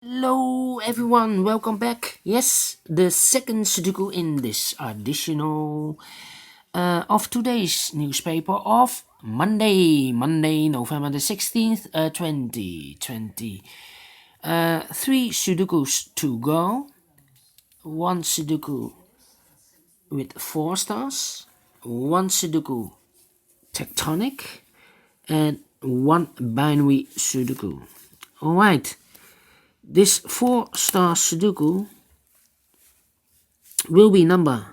Hello everyone, welcome back. Yes, the second Sudoku in this additional of today's newspaper of Monday, November the 16th, 2020. Three Sudokus to go. One Sudoku with 4 stars, one Sudoku tectonic, and one binary Sudoku. Alright, this 4-star Sudoku will be number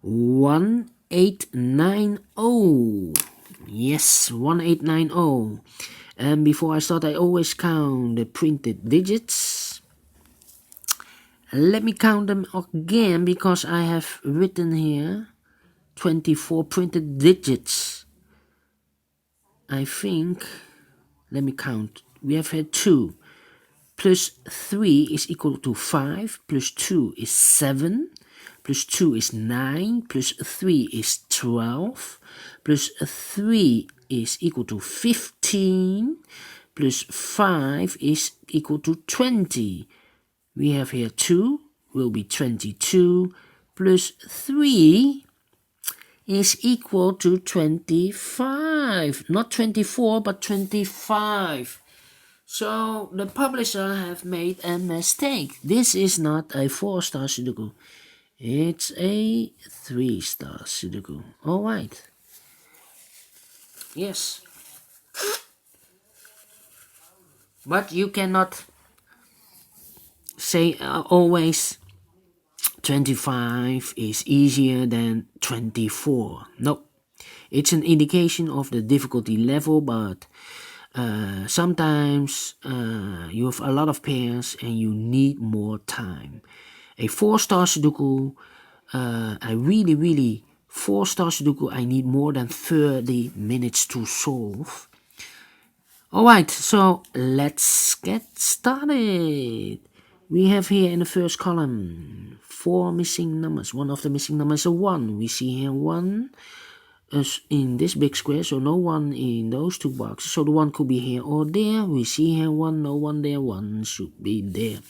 1890. Yes, 1890. And before I start, I always count the printed digits. Let me count them again because I have written here 24 printed digits. I think, let me count. We have had 2. Plus 3 is equal to 5. Plus 2 is 7. Plus 2 is 9. Plus 3 is 12. Plus 3 is equal to 15. Plus 5 is equal to 20. We have here 2 will be 22. Plus 3 is equal to 25. Not 24, but 25. So the publisher have made a mistake. This is not a 4-star Sudoku. It's a 3-star Sudoku. Alright. Yes. But you cannot say always 25 is easier than 24. No. It's an indication of the difficulty level, but sometimes you have a lot of pairs and you need more time. A 4-star Sudoku, I really 4-star Sudoku, I need more than 30 minutes to solve. Alright, so let's get started. We have here in the first column 4 missing numbers. One of the missing numbers is a 1. We see here 1 in this big square, so no 1 in those 2 boxes. So the 1 could be here or there. We see here 1, no 1 there, 1 should be there.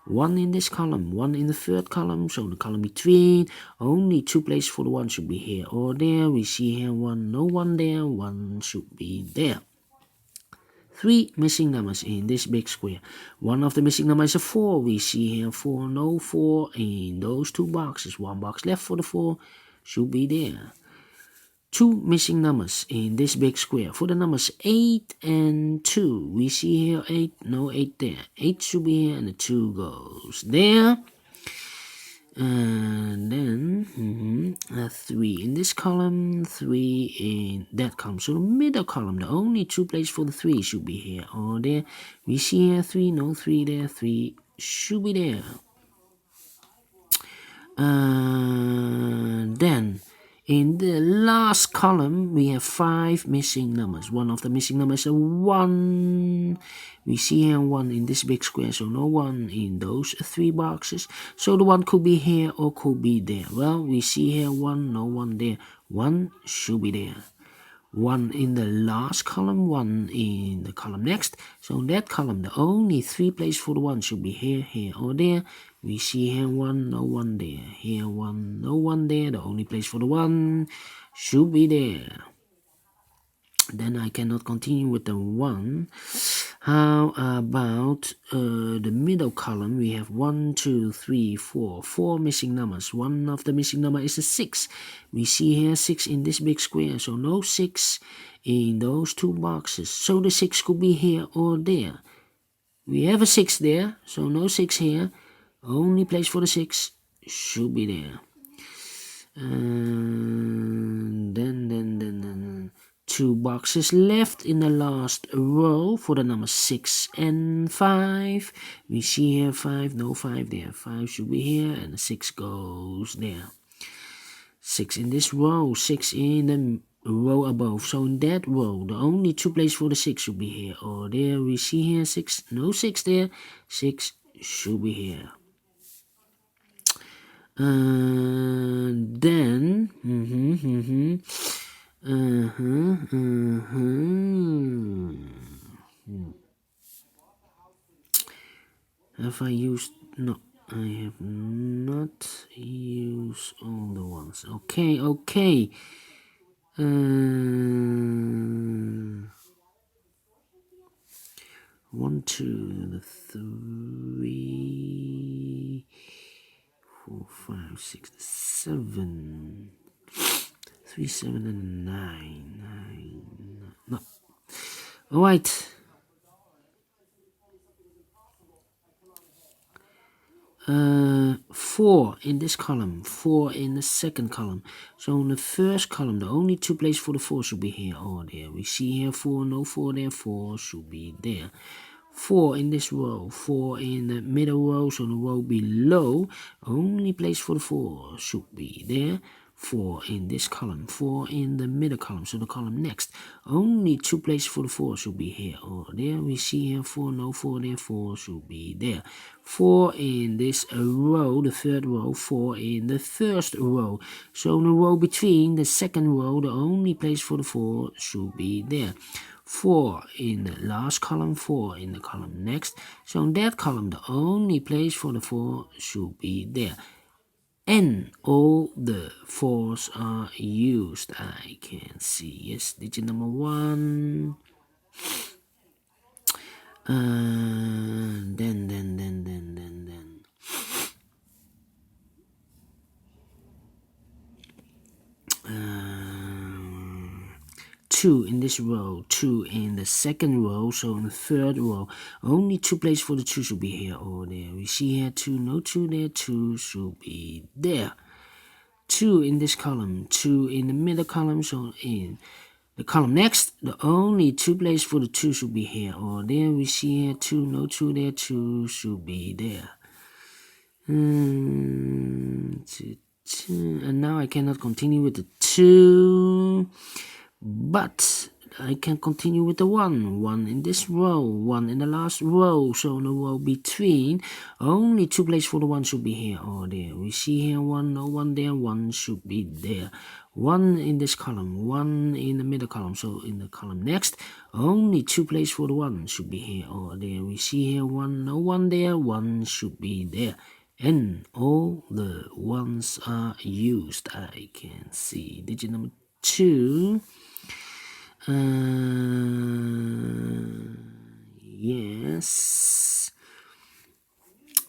1 in this column, 1 in the third column, so the column between. Only 2 places for the 1 should be here or there. We see here 1, no 1 there, 1 should be there. 3 missing numbers in this big square. One of the missing numbers is a 4. We see here 4, no 4 in those 2 boxes. 1 box left for the 4 should be there. 2 missing numbers in this big square. For the numbers 8 and 2, we see here 8, no 8 there. 8 should be here and the 2 goes there. And then 3 in this column, 3 in that column. So the middle column, the only 2 places for the 3 should be here or there. We see here 3, no 3 there, 3 should be there. Then in the last column, we have 5 missing numbers. One of the missing numbers is a 1. We see here 1 in this big square, so no 1 in those 3 boxes. So the 1 could be here or could be there. Well, we see here 1, no 1 there. 1 should be there. 1 in the last column, 1 in the column next. So in that column, the only 3 places for the 1 should be here, here, or there. We see here 1, no 1 there. Here 1, no 1 there. The only place for the 1 should be there. Then I cannot continue with the 1. How about the middle column? We have 1, 2, 3, 4. 4 missing numbers. One of the missing number is a 6. We see here 6 in this big square. So no 6 in those 2 boxes. So the 6 could be here or there. We have a 6 there. So no 6 here. Only place for the 6 should be there. And then 2 boxes left in the last row for the number 6 and 5. We see here 5, no 5 there. 5 should be here and the 6 goes there. 6 in this row, 6 in the row above. So in that row, the only 2 places for the 6 should be here or there. We see here 6, no 6 there. 6 should be here. Then Have I used? No, I have not used all the ones. Okay, okay. 1, 2, 3, 4, 5, 6, 7. 3, 7, and 9. No. All right. 4 in this column, 4 in the second column. So in the first column, the only two places for the 4 should be here or there. We see here 4, no 4 there, 4 should be there. 4 in this row, 4 in the middle row, so the row below, only place for the 4 should be there. 4 in this column, 4 in the middle column, so the column next, only two places for the 4 should be here or there. We see here 4, no 4 there, 4 should be there. 4 in this row, the third row, 4 in the first row, so the row between the second row, the only place for the 4 should be there. 4 in the last column, 4 in the column next. So in that column, the only place for the 4 should be there. And all the 4s are used. I can see. Yes, digit number 1. Then. 2 in this row, 2 in the second row, so in the third row, only two places for the 2 should be here or there. We see here 2, no 2 there, 2 should be there. 2 in this column, 2 in the middle column, so in the column next, the only two places for the 2 should be here or there. We see here 2, no 2 there, 2 should be there. And now I cannot continue with the 2. But I can continue with the 1. 1 in this row, 1 in the last row. So in the row between, only two places for the 1 should be here or there. We see here 1, no 1 there, 1 should be there. 1 in this column, 1 in the middle column. So in the column next, only two places for the 1 should be here or there. We see here 1, no 1 there, 1 should be there. And all the 1s are used. I can see digit number 2. Yes.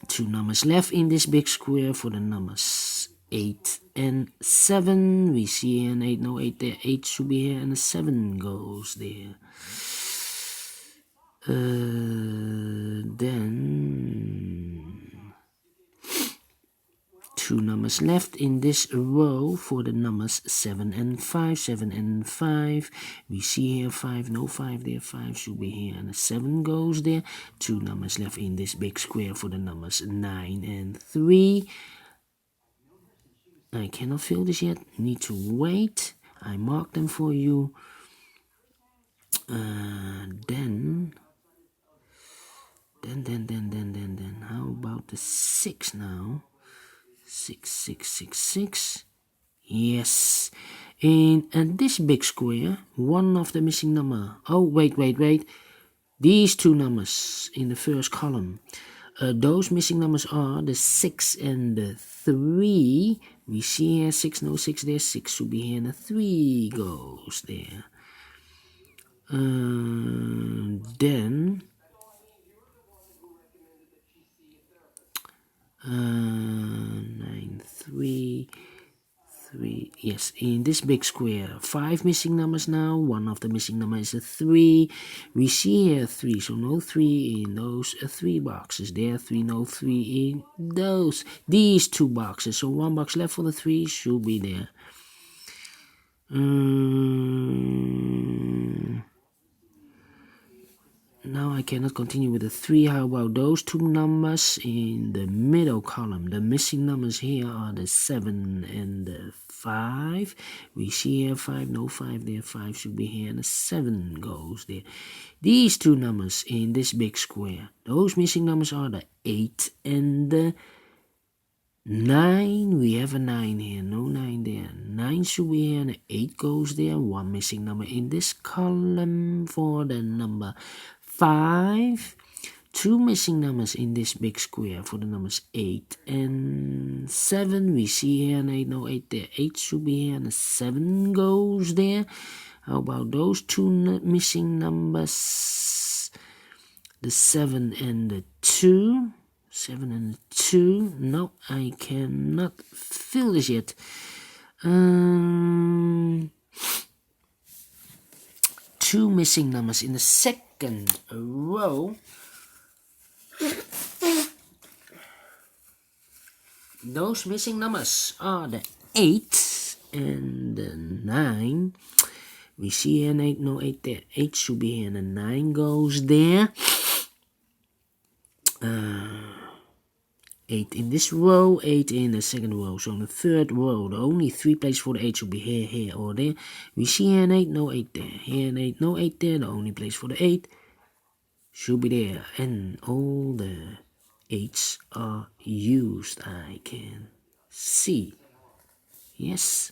2 numbers left in this big square for the numbers 8 and 7. We see an 8, no 8 there. 8 should be here and a 7 goes there. Then 2 numbers left in this row for the numbers 7 and 5. 7 and 5. We see here 5, no 5 there. 5 should be here and a 7 goes there. 2 numbers left in this big square for the numbers 9 and 3. I cannot fill this yet. Need to wait. I marked them for you. Then. How about the 6 now? 6, 6, 6, 6. Yes. And this big square, one of the missing number. Oh, wait. These 2 numbers in the first column. Those missing numbers are the 6 and the 3. We see here 6, no 6 there. 6 should be here and the 3 goes there. Then 9, 3, 3. Yes, in this big square, 5 missing numbers now. One of the missing numbers is a 3. We see here 3, so no 3 in those 3 boxes. There 3, no 3 in these 2 boxes. So 1 box left for the 3 should be there. Now I cannot continue with the 3. How about those 2 numbers in the middle column? The missing numbers here are the 7 and the 5. We see here 5, no 5 there. 5 should be here and the 7 goes there. These 2 numbers in this big square. Those missing numbers are the 8 and the 9. We have a 9 here, no 9 there. 9 should be here and 8 goes there. 1 missing number in this column for the number 5. two missing numbers in this big square for the numbers 8 and 7. We see here an 8, no 8 there. 8 should be here and a 7 goes there. How about those two missing numbers? The 7 and the 2. 7 and 2. No, I cannot fill this yet. Two missing numbers in the second row. Those missing numbers are the 8 and the 9. We see an 8, no 8 there. 8 should be here and a 9 goes there. 8 in this row, 8 in the second row. So in the third row, the only 3 places for the 8 should be here, here, or there. We see here an 8, no 8 there. Here an 8, no 8 there. The only place for the 8 should be there. And all the 8s are used, I can see. Yes.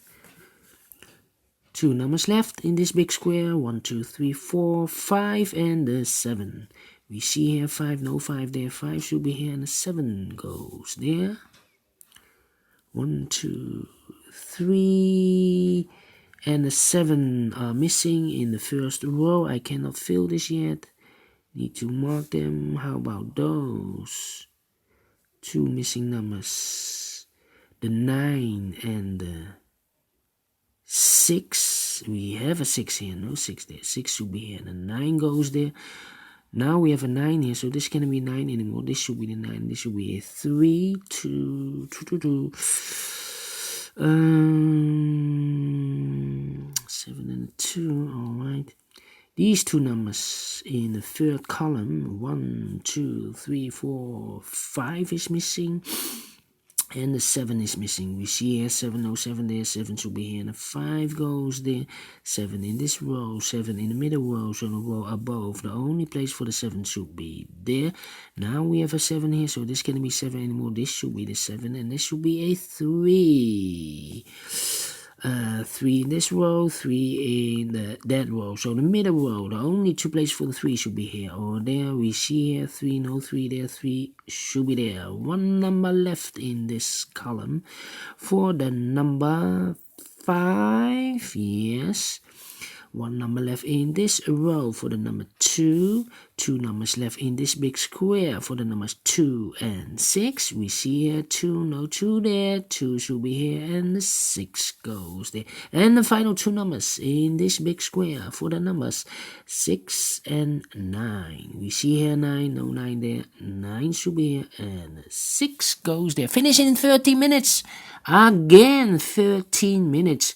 2 numbers left in this big square. 1, 2, 3, 4, 5, and the 7. We see here 5, no 5 there. 5 should be here, and the 7 goes there. 1, 2, 3, and the 7 are missing in the first row. I cannot fill this yet. Need to mark them. How about those? 2 missing numbers. The 9 and the 6. We have a 6 here. No 6 there. 6 should be here. And the 9 goes there. Now we have a 9 here. So this cannot be 9 anymore. This should be the 9. This should be a 3, 2, 2, 2, 2. 7 and 2. Alright. These 2 numbers in the third column. 1, 2, 3, 4, 5 is missing. And the 7 is missing. We see here 7, no 7 there. 7 should be here. And the 5 goes there. 7 in this row. 7 in the middle row. So the row above. The only place for the 7 should be there. Now we have a 7 here. So this can't be 7 anymore. This should be the 7. And this should be a 3. 3 in this row, 3 in that row. So the middle row, the only 2 places for the 3 should be here or there. We see here 3, no 3 there, 3 should be there. 1 number left in this column for the number 5. Yes. 1 number left in this row for the number 2. 2 numbers left in this big square for the numbers 2 and 6. We see here 2, no 2 there. 2 should be here and the 6 goes there. And the final 2 numbers in this big square for the numbers 6 and 9. We see here 9, no 9 there. 9 should be here and 6 goes there. Finish in 30 minutes. Again, 13 minutes.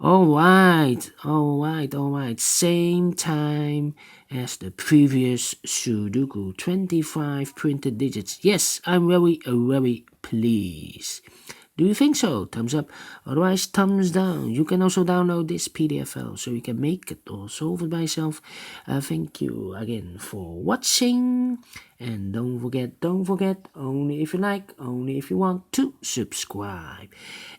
Alright. Same time as the previous Sudoku. 25 printed digits. Yes, I'm very pleased. Do you think so? Thumbs up. Otherwise, thumbs down. You can also download this PDF file so you can make it or solve it by yourself. Thank you again for watching. And don't forget, only if you like, only if you want to subscribe.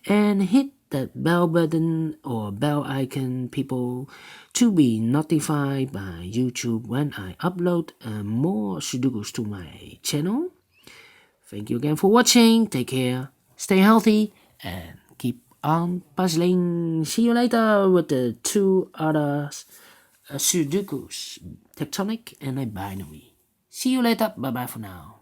And hit that bell button or bell icon, people, to be notified by YouTube when I upload more Sudokus to my channel. Thank you again for watching. Take care, stay healthy, and keep on puzzling. See you later with the 2 other Sudokus, tectonic and a binary. See you later. Bye bye for now.